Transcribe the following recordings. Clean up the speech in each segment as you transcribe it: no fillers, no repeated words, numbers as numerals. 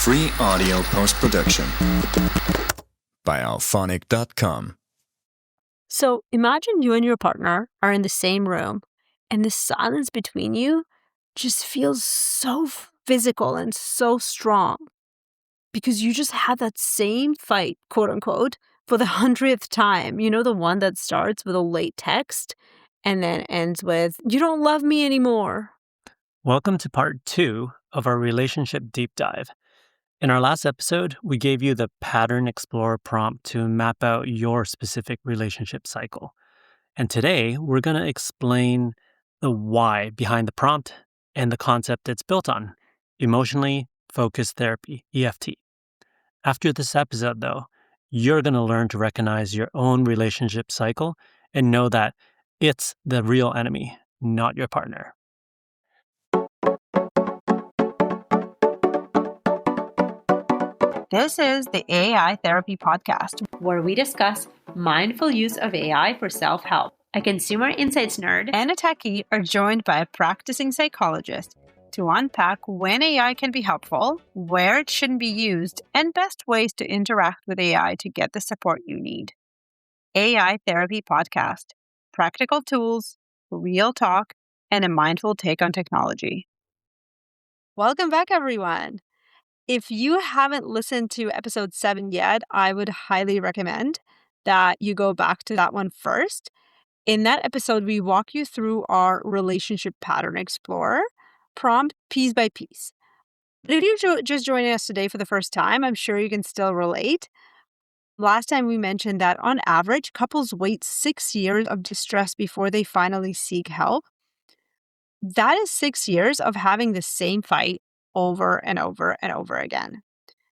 free audio post-production by alphonic.com. So imagine you and your partner are in the same room and the silence between you just feels so physical and so strong because you just had that same fight, quote unquote, for the 100th time. You know, the one that starts with a late text and then ends with, "You don't love me anymore." Welcome to part 2 of our relationship deep dive. In our last episode, we gave you the Pattern Explorer prompt to map out your specific relationship cycle. And today, we're going to explain the why behind the prompt and the concept it's built on, emotionally focused therapy, EFT. After this episode, though, you're going to learn to recognize your own relationship cycle and know that it's the real enemy, not your partner. This is the AI Therapy Podcast, where we discuss mindful use of AI for self-help. A consumer insights nerd and a techie are joined by a practicing psychologist to unpack when AI can be helpful, where it shouldn't be used, and best ways to interact with AI to get the support you need. AI Therapy Podcast, practical tools, real talk, and a mindful take on technology. Welcome back, everyone. If you haven't listened to episode 7 yet, I would highly recommend that you go back to that one first. In that episode, we walk you through our relationship pattern explorer prompt piece by piece. But if you're just joining us today for the first time, I'm sure you can still relate. Last time we mentioned that on average, couples wait 6 years of distress before they finally seek help. That is 6 years of having the same fight over and over and over again.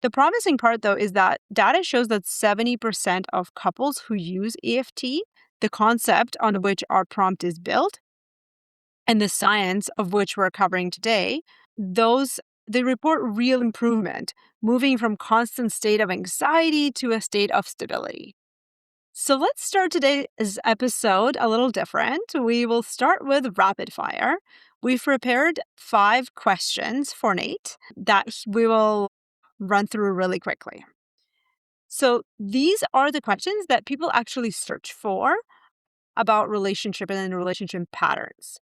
The promising part, though, is that data shows that 70% of couples who use EFT, the concept on which our prompt is built, and the science of which we're covering today, they report real improvement, moving from constant state of anxiety to a state of stability. So let's start today's episode a little different. We will start with rapid fire. We've prepared 5 questions for Nate that we will run through really quickly. So these are the questions that people actually search for about relationship and relationship patterns.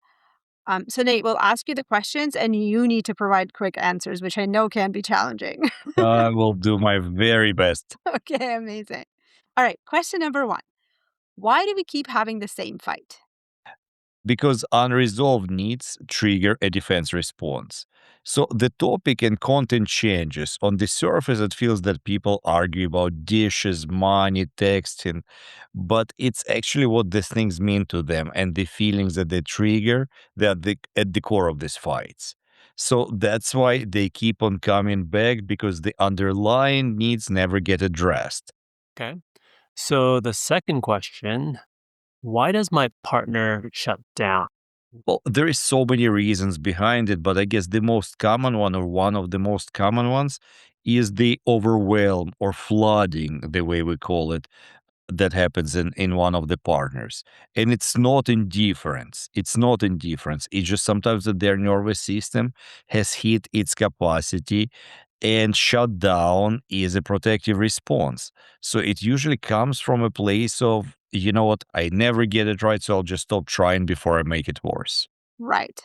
So Nate, we'll ask you the questions and you need to provide quick answers, which I know can be challenging. I will do my very best. Okay, amazing. All right, question number 1. Why do we keep having the same fight? Because unresolved needs trigger a defense response. So the topic and content changes. On the surface, it feels that people argue about dishes, money, texting, but it's actually what these things mean to them and the feelings that they trigger that at the core of these fights. So that's why they keep on coming back, because the underlying needs never get addressed. Okay. So the second question, why does my partner shut down? Well, there is so many reasons behind it, but I guess the most common one, or one of the most common ones, is the overwhelm or flooding, the way we call it, that happens in one of the partners. And it's not indifference. It's not indifference. It's just sometimes that their nervous system has hit its capacity, and shutdown is a protective response. So it usually comes from a place of, you know what, I never get it right, so I'll just stop trying before I make it worse. Right.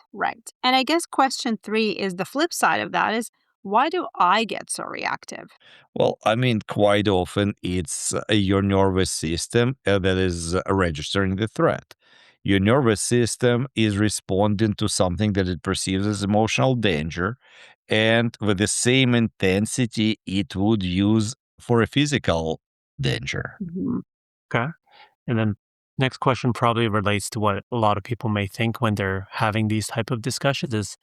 And I guess question 3 is the flip side of that is, why do I get so reactive? Well, I mean, quite often it's your nervous system that is registering the threat. Your nervous system is responding to something that it perceives as emotional danger, and with the same intensity it would use for a physical danger. Okay. And then next question probably relates to what a lot of people may think when they're having these type of discussions is,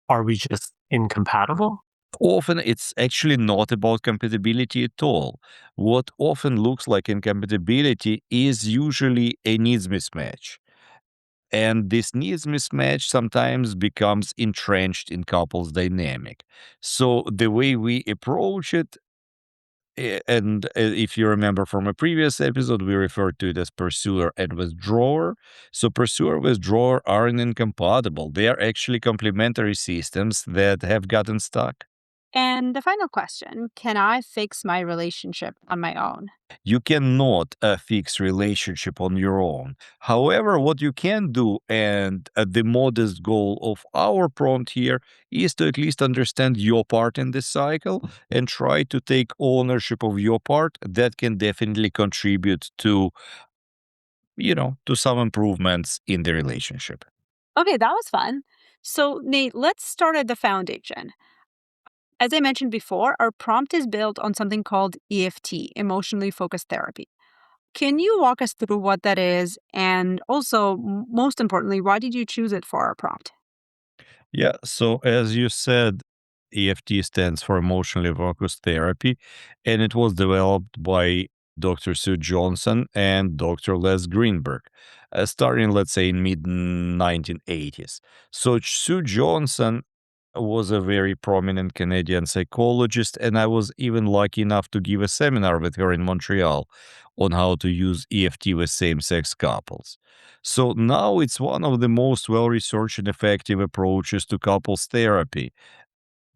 are we just incompatible? Often it's actually not about compatibility at all. What often looks like incompatibility is usually a needs mismatch. And this needs mismatch sometimes becomes entrenched in couples dynamic. So the way we approach it, and if you remember from a previous episode, we referred to it as pursuer and withdrawer. So pursuer withdrawer aren't incompatible. They are actually complementary systems that have gotten stuck. And the final question, can I fix my relationship on my own? You cannot fix relationship on your own. However, what you can do, and the modest goal of our prompt here, is to at least understand your part in this cycle and try to take ownership of your part. That can definitely contribute to, to some improvements in the relationship. Okay, that was fun. So, Nate, let's start at the foundation. As I mentioned before, our prompt is built on something called EFT, emotionally focused therapy. Can you walk us through what that is? And also, most importantly, why did you choose it for our prompt? Yeah, so as you said, EFT stands for emotionally focused therapy, and it was developed by Dr. Sue Johnson and Dr. Les Greenberg, starting, let's say, in mid 1980s. So Sue Johnson was a very prominent Canadian psychologist, and I was even lucky enough to give a seminar with her in Montreal on how to use EFT with same-sex couples. So now it's one of the most well-researched and effective approaches to couples therapy,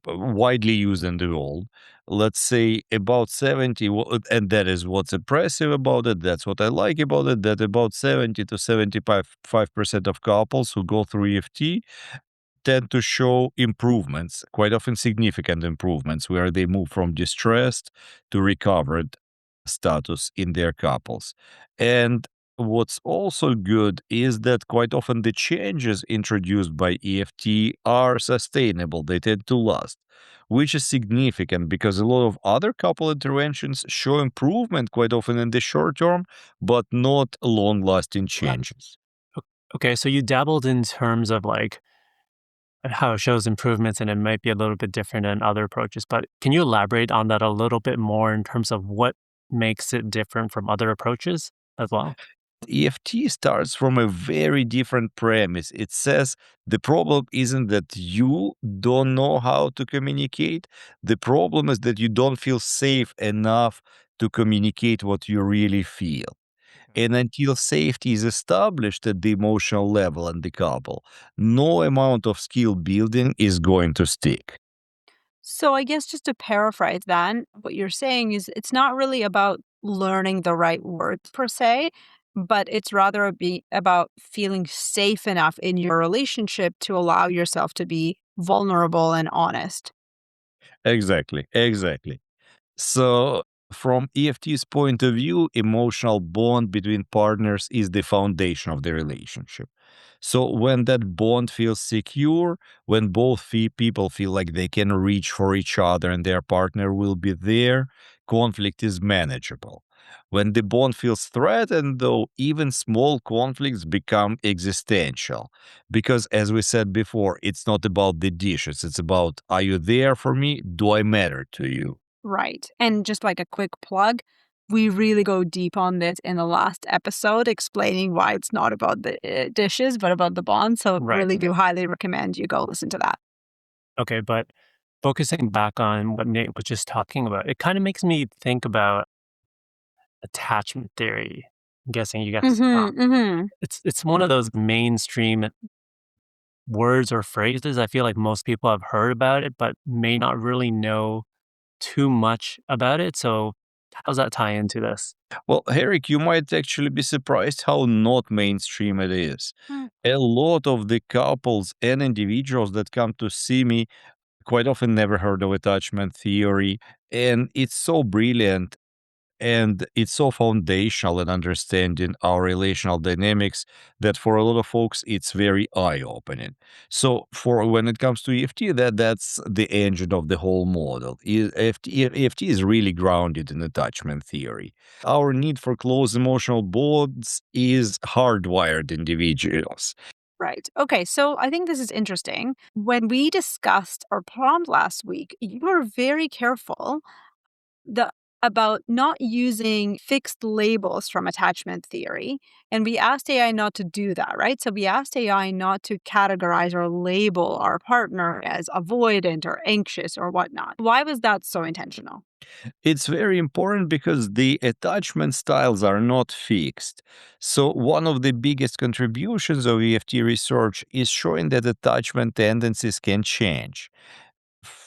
widely used in the world. Let's say about 70, and that is what's impressive about it. That's what I like about it, that about 70 to 75% of couples who go through EFT tend to show improvements, quite often significant improvements, where they move from distressed to recovered status in their couples. And what's also good is that quite often the changes introduced by EFT are sustainable, they tend to last. Which is significant because a lot of other couple interventions show improvement quite often in the short term, but not long lasting changes. Okay, so you dabbled in terms of like how it shows improvements and it might be a little bit different than other approaches, but can you elaborate on that a little bit more in terms of what makes it different from other approaches as well? EFT starts from a very different premise. It says the problem isn't that you don't know how to communicate. The problem is that you don't feel safe enough to communicate what you really feel. And until safety is established at the emotional level in the couple, no amount of skill building is going to stick. So, I guess just to paraphrase that, what you're saying is it's not really about learning the right words per se, but it's rather about feeling safe enough in your relationship to allow yourself to be vulnerable and honest. Exactly, exactly. So, from EFT's point of view, emotional bond between partners is the foundation of the relationship. So, when that bond feels secure, when both people feel like they can reach for each other and their partner will be there, conflict is manageable. When the bond feels threatened, though, even small conflicts become existential. Because, as we said before, it's not about the dishes, it's about, are you there for me? Do I matter to you? Right. And just like a quick plug, we really go deep on this in the last episode, explaining why it's not about the dishes, but about the bond. So, Right. really do highly recommend you go listen to that. Okay, but focusing back on what Nate was just talking about, it kind of makes me think about attachment theory. I'm guessing you guys, it's one of those mainstream words or phrases. I feel like most people have heard about it, but may not really know too much about it. So how does that tie into this? Well, Eric, you might actually be surprised how not mainstream it is. Mm. A lot of the couples and individuals that come to see me quite often never heard of attachment theory. And it's so brilliant and it's so foundational in understanding our relational dynamics that for a lot of folks it's very eye-opening. So for when it comes to EFT, that's the engine of the whole model. EFT is really grounded in attachment theory. Our need for close emotional bonds is hardwired individuals. Right. Okay. So I think this is interesting. When we discussed our prompt last week, you were very careful the about not using fixed labels from attachment theory. And we asked AI not to do that, right? So we asked AI not to categorize or label our partner as avoidant or anxious or whatnot. Why was that so intentional? It's very important because the attachment styles are not fixed. So, one of the biggest contributions of EFT research is showing that attachment tendencies can change.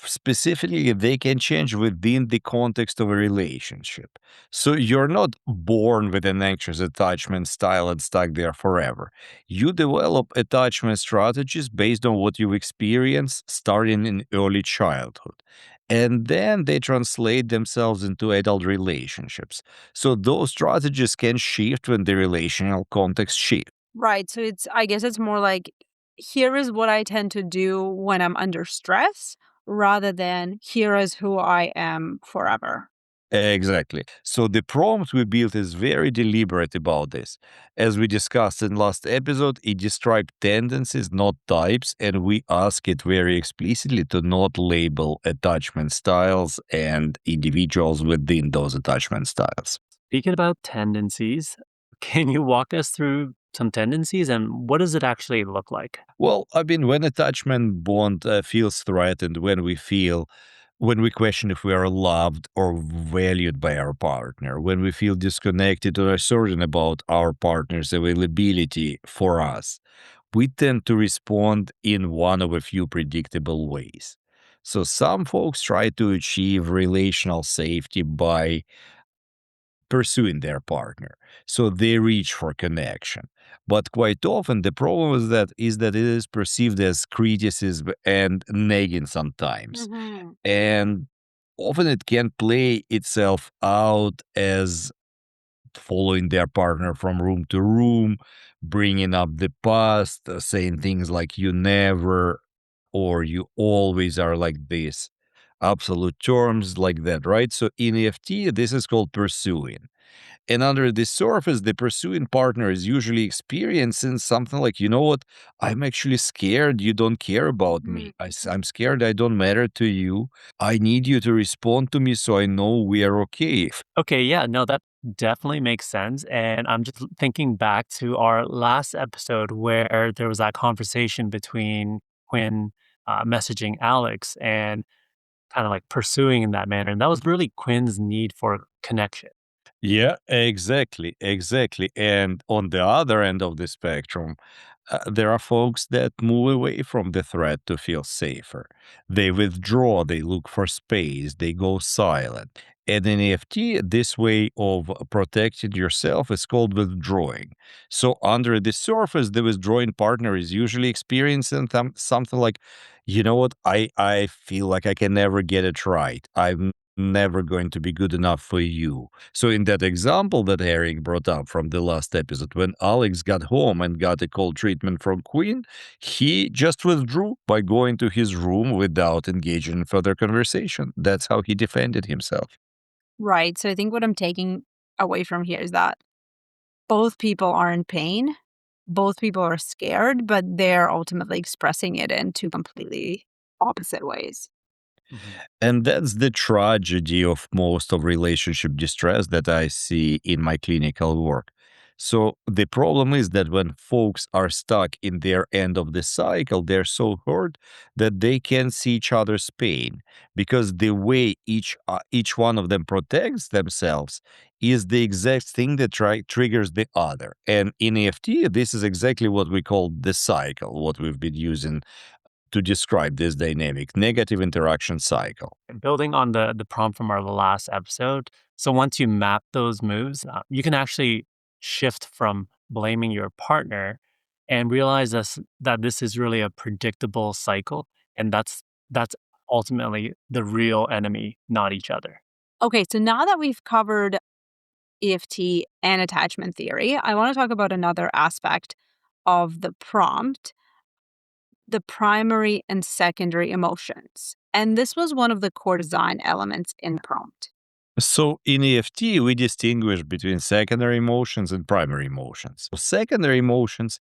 Specifically, they can change within the context of a relationship. So you're not born with an anxious attachment style and stuck there forever. You develop attachment strategies based on what you've experienced starting in early childhood. And then they translate themselves into adult relationships. So those strategies can shift when the relational context shifts. Right. So I guess it's more like, here is what I tend to do when I'm under stress rather than here is who I am forever. Exactly. So the prompt we built is very deliberate about this. As we discussed in last episode, it described tendencies, not types, and we ask it very explicitly to not label attachment styles and individuals within those attachment styles. Speaking about tendencies, can you walk us through some tendencies and what does it actually look like? Well, I mean, when attachment bond feels threatened, when we question if we are loved or valued by our partner, when we feel disconnected or uncertain about our partner's availability for us, we tend to respond in one of a few predictable ways. So some folks try to achieve relational safety by pursuing their partner. So they reach for connection. But quite often the problem is that it is perceived as criticism and nagging sometimes. Mm-hmm. And often it can play itself out as following their partner from room to room, bringing up the past, saying things like you never or you always are like this. Absolute terms like that, right? So in EFT, this is called pursuing. And under the surface, the pursuing partner is usually experiencing something like, you know what, I'm actually scared you don't care about me. I'm scared I don't matter to you. I need you to respond to me so I know we are okay. Okay, yeah, no, that definitely makes sense. And I'm just thinking back to our last episode where there was that conversation between Quinn messaging Alex and kind of like pursuing in that manner. And that was really Quinn's need for connection. Yeah, exactly, exactly. And on the other end of the spectrum, there are folks that move away from the threat to feel safer. They withdraw, they look for space, they go silent. And in EFT, this way of protecting yourself is called withdrawing. So, under the surface, the withdrawing partner is usually experiencing something like, you know what, I feel like I can never get it right. I'm never going to be good enough for you. So in that example that Eric brought up from the last episode, when Alex got home and got a cold treatment from Queen, he just withdrew by going to his room without engaging in further conversation. That's how he defended himself. Right. So I think what I'm taking away from here is that both people are in pain, both people are scared, but they're ultimately expressing it in two completely opposite ways. Mhm. And that's the tragedy of most of relationship distress that I see in my clinical work. So the problem is that when folks are stuck in their end of the cycle, they're so hurt that they can't see each other's pain because the way each one of them protects themselves is the exact thing that triggers the other. And in EFT, this is exactly what we call the cycle, what we've been using to describe this dynamic negative interaction cycle. And building on the prompt from our last episode, so once you map those moves, you can actually shift from blaming your partner and realize that this is really a predictable cycle, and that's ultimately the real enemy, not each other. Okay, so now that we've covered EFT and attachment theory, I want to talk about another aspect of the prompt, the primary and secondary emotions. And this was one of the core design elements in the prompt. So in EFT, we distinguish between secondary emotions and primary emotions. Secondary emotions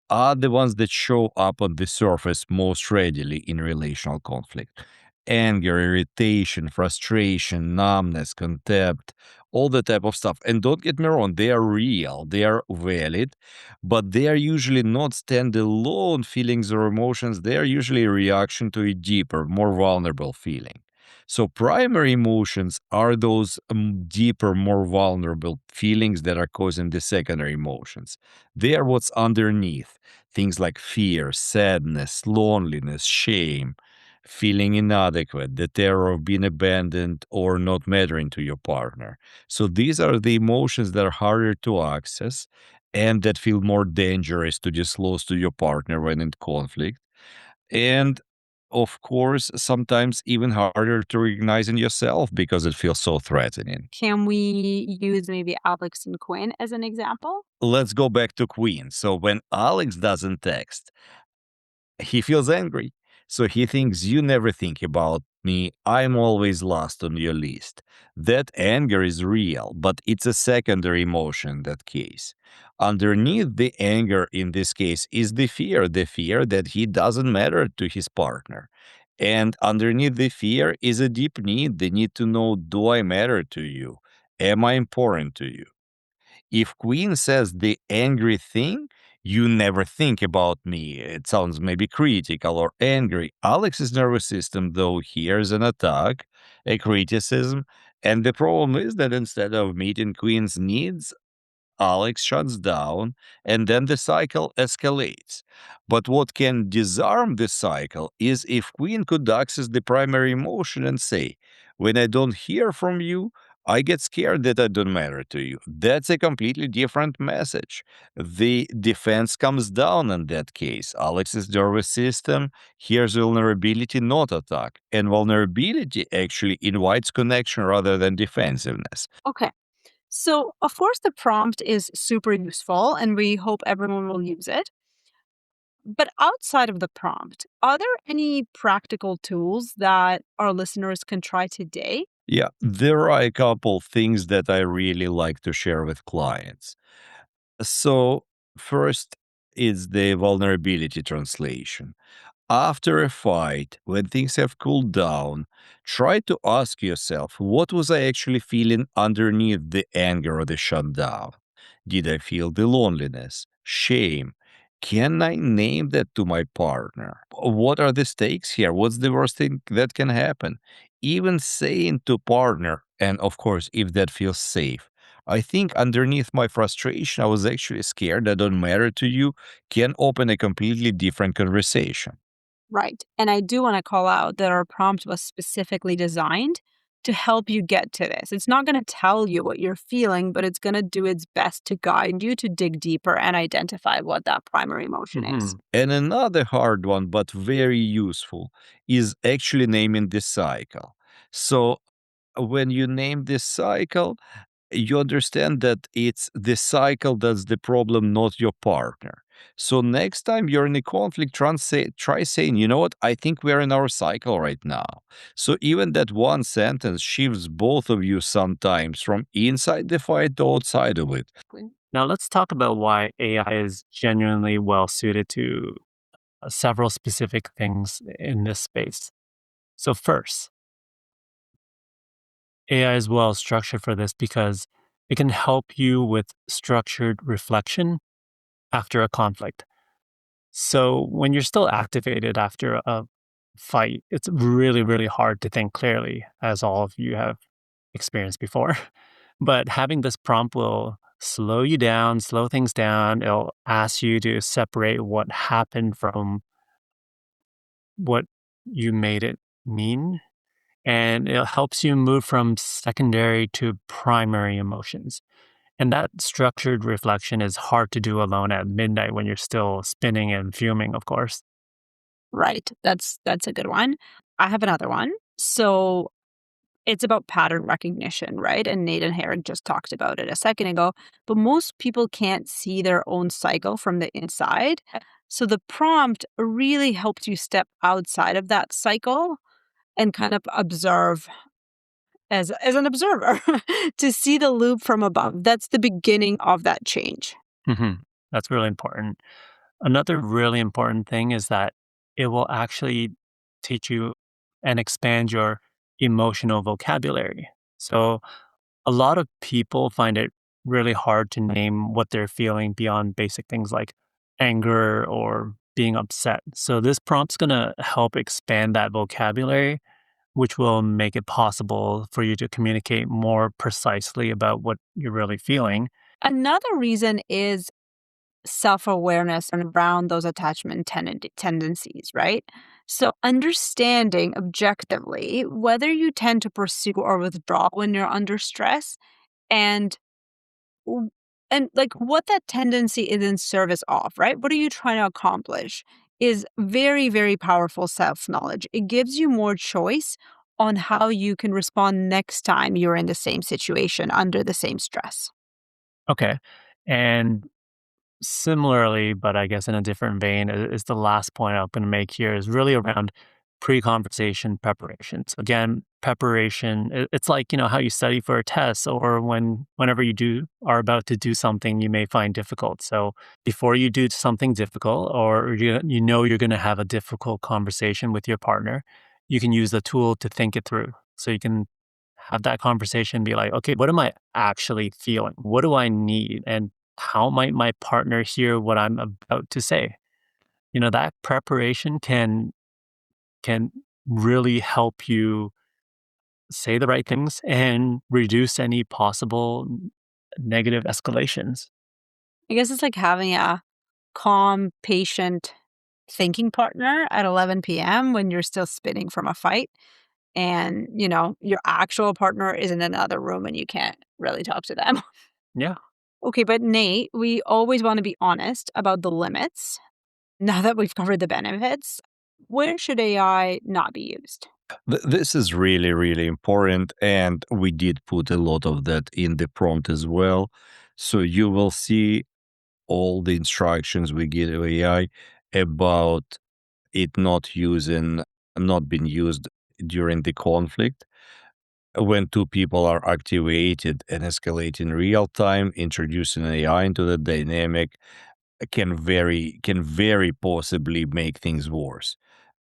are the ones that show up on the surface most readily in relational conflict. Anger, irritation, frustration, numbness, contempt, all the type of stuff. And don't get me wrong, they are real, they are valid, but they are usually not standalone feelings or emotions. They are usually a reaction to a deeper, more vulnerable feeling. So primary emotions are those deeper, more vulnerable feelings that are causing the secondary emotions. They are what's underneath. Things like fear, sadness, loneliness, shame. feeling inadequate, the terror of being abandoned or not mattering to your partner. So these are the emotions that are harder to access and that feel more dangerous to disclose to your partner when in conflict. And of course, sometimes even harder to recognize in yourself because it feels so threatening. Can we use maybe Alex and Quinn as an example? Let's go back to Queen. So when Alex doesn't text, he feels angry. So he thinks, you never think about me. I'm always last on your list. That anger is real, but it's a secondary emotion in that case. Underneath the anger in this case is the fear that he doesn't matter to his partner. And underneath the fear is a deep need, the need to know, do I matter to you? Am I important to you? If Queen says the angry thing, you never think about me. It sounds maybe critical or angry. Alex's nervous system, though, hears an attack, a criticism, and the problem is that instead of meeting Queen's needs, Alex shuts down, and then the cycle escalates. But what can disarm the cycle is if Queen could access the primary emotion and say, when I don't hear from you, I get scared that I don't matter to you. That's a completely different message. The defense comes down in that case. Alex's nervous system hears vulnerability, not attack. And vulnerability actually invites connection rather than defensiveness. Okay. So, of course, the prompt is super useful and we hope everyone will use it. But outside of the prompt, are there any practical tools that our listeners can try today? Yeah, there are a couple things that I really like to share with clients. So, first is the vulnerability translation. After a fight, when things have cooled down, try to ask yourself, what was I actually feeling underneath the anger or the shutdown? Did I feel the loneliness, shame? Can I name that to my partner? What are the stakes here? What's the worst thing that can happen? Even saying to partner, and of course, if that feels safe, I think underneath my frustration, I was actually scared I don't matter to you, can open a completely different conversation. Right. And I do want to call out that our prompt was specifically designed to help you get to this. It's not going to tell you what you're feeling, but it's going to do its best to guide you to dig deeper and identify what that primary emotion is. And another hard one, but very useful, is actually naming the cycle. So when you name this cycle, you understand that it's the cycle that's the problem, not your partner. So next time you're in a conflict, try saying, you know what, I think we're in our cycle right now. So even that one sentence shifts both of you sometimes from inside the fight to outside of it. Now, let's talk about why AI is genuinely well suited to several specific things in this space. So, first, AI is well structured for this because it can help you with structured reflection after a conflict. So, when you're still activated after a fight, it's really, really hard to think clearly, as all of you have experienced before. But having this prompt will slow you down, slow things down. It'll ask you to separate what happened from what you made it mean. And it helps you move from secondary to primary emotions. And that structured reflection is hard to do alone at midnight when you're still spinning and fuming, of course. Right. That's a good one. I have another one. So it's about pattern recognition, right? And Nathan Herrick just talked about it a second ago. But most people can't see their own cycle from the inside. So the prompt really helps you step outside of that cycle and kind of observe as an observer to see the loop from above. That's the beginning of that change. hmm That's really important. Another really important thing is that it will actually teach you and expand your emotional vocabulary. So, a lot of people find it really hard to name what they're feeling beyond basic things like anger or being upset. So, this prompt's going to help expand that vocabulary, which will make it possible for you to communicate more precisely about what you're really feeling. Another reason is self-awareness and around those attachment tendencies, right? So, understanding objectively whether you tend to pursue or withdraw when you're under stress and like what that tendency is in service of, right? What are you trying to accomplish is very, very powerful self-knowledge. It gives you more choice on how you can respond next time you're in the same situation under the same stress. Okay. And similarly, but I guess in a different vein, is the last point I'm going to make here is really around pre-conversation preparations. Again, preparation, it's like, how you study for a test or whenever you are about to do something you may find difficult. So before you do something difficult or you're going to have a difficult conversation with your partner, you can use the tool to think it through. So you can have that conversation and be like, okay, what am I actually feeling? What do I need? And how might my partner hear what I'm about to say? That preparation can really help you say the right things and reduce any possible negative escalations. I guess it's like having a calm, patient thinking partner at 11 p.m. when you're still spinning from a fight and, your actual partner is in another room and you can't really talk to them. Yeah. Okay, but Nate, we always want to be honest about the limits. Now that we've covered the benefits, where should AI not be used? This is really, really important. And we did put a lot of that in the prompt as well. So you will see all the instructions we give to AI about it not being used during the conflict. When two people are activated and escalate in real time, introducing AI into the dynamic can very possibly make things worse.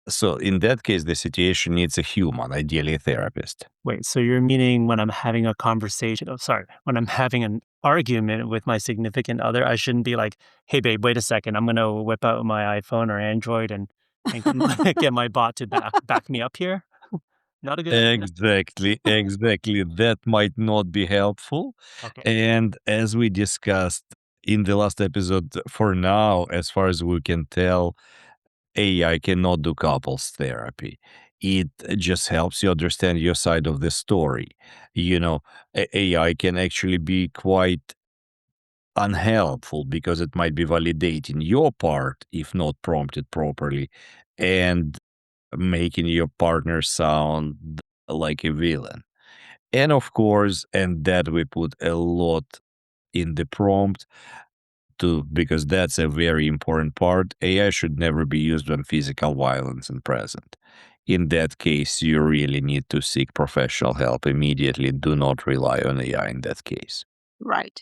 So in that case, the situation needs a human, ideally a therapist. Wait, so you're meaning when I'm having a conversation, when I'm having an argument with my significant other, I shouldn't be like, hey, babe, wait a second. I'm going to whip out my iPhone or Android and get my bot to back me up here? Not a good idea. Exactly. That might not be helpful. Okay. And as we discussed in the last episode, for now, as far as we can tell, AI cannot do couples therapy. It just helps you understand your side of the story. AI can actually be quite unhelpful because it might be validating your part if not prompted properly and making your partner sound like a villain. And of course, and that we put a lot in the prompt too, because that's a very important part. AI should never be used when physical violence is present. In that case, you really need to seek professional help immediately. Do not rely on AI in that case. Right.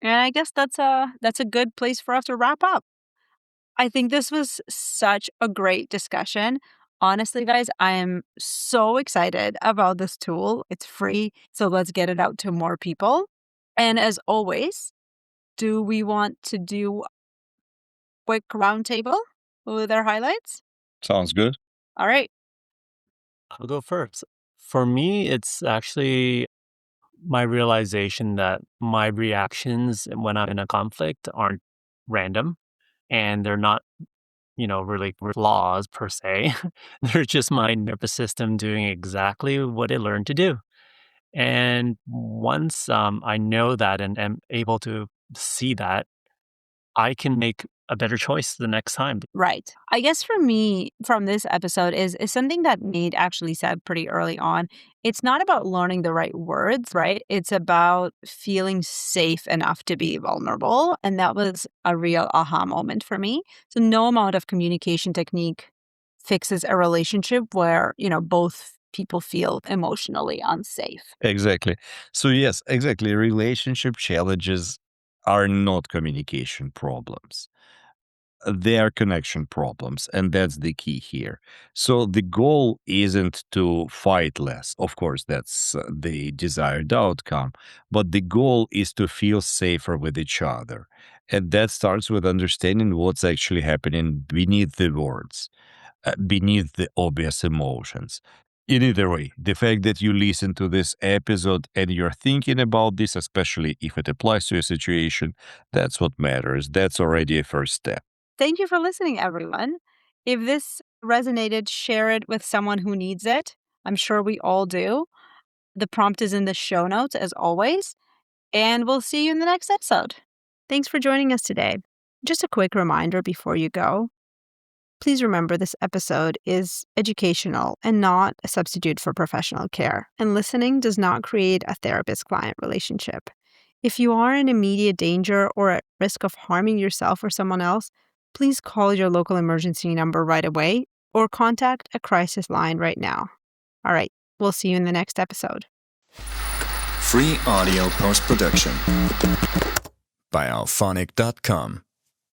And I guess that's a good place for us to wrap up. I think this was such a great discussion. Honestly, guys, I am so excited about this tool. It's free, so let's get it out to more people. And as always, do we want to do a quick roundtable with our highlights? Sounds good. All right. I'll go first. For me, it's actually my realization that my reactions when I'm in a conflict aren't random and they're not, really flaws per se. They're just my nervous system doing exactly what it learned to do. And once I know that and am able to see that, I can make a better choice the next time. Right. I guess for me, from this episode, is something that Nate actually said pretty early on. It's not about learning the right words, right? It's about feeling safe enough to be vulnerable. And that was a real aha moment for me. So, no amount of communication technique fixes a relationship where, both people feel emotionally unsafe. Exactly. So, yes, exactly. Relationship challenges are not communication problems. They are connection problems, and that's the key here. So the goal isn't to fight less. Of course, that's the desired outcome, but the goal is to feel safer with each other. And that starts with understanding what's actually happening beneath the words, beneath the obvious emotions. In either way, the fact that you listen to this episode and you're thinking about this, especially if it applies to your situation, that's what matters. That's already a first step. Thank you for listening, everyone. If this resonated, share it with someone who needs it. I'm sure we all do. The prompt is in the show notes, as always. And we'll see you in the next episode. Thanks for joining us today. Just a quick reminder before you go. Please remember this episode is educational and not a substitute for professional care. And listening does not create a therapist-client relationship. If you are in immediate danger or at risk of harming yourself or someone else, please call your local emergency number right away or contact a crisis line right now. All right, we'll see you in the next episode. Free audio post-production by alphonic.com.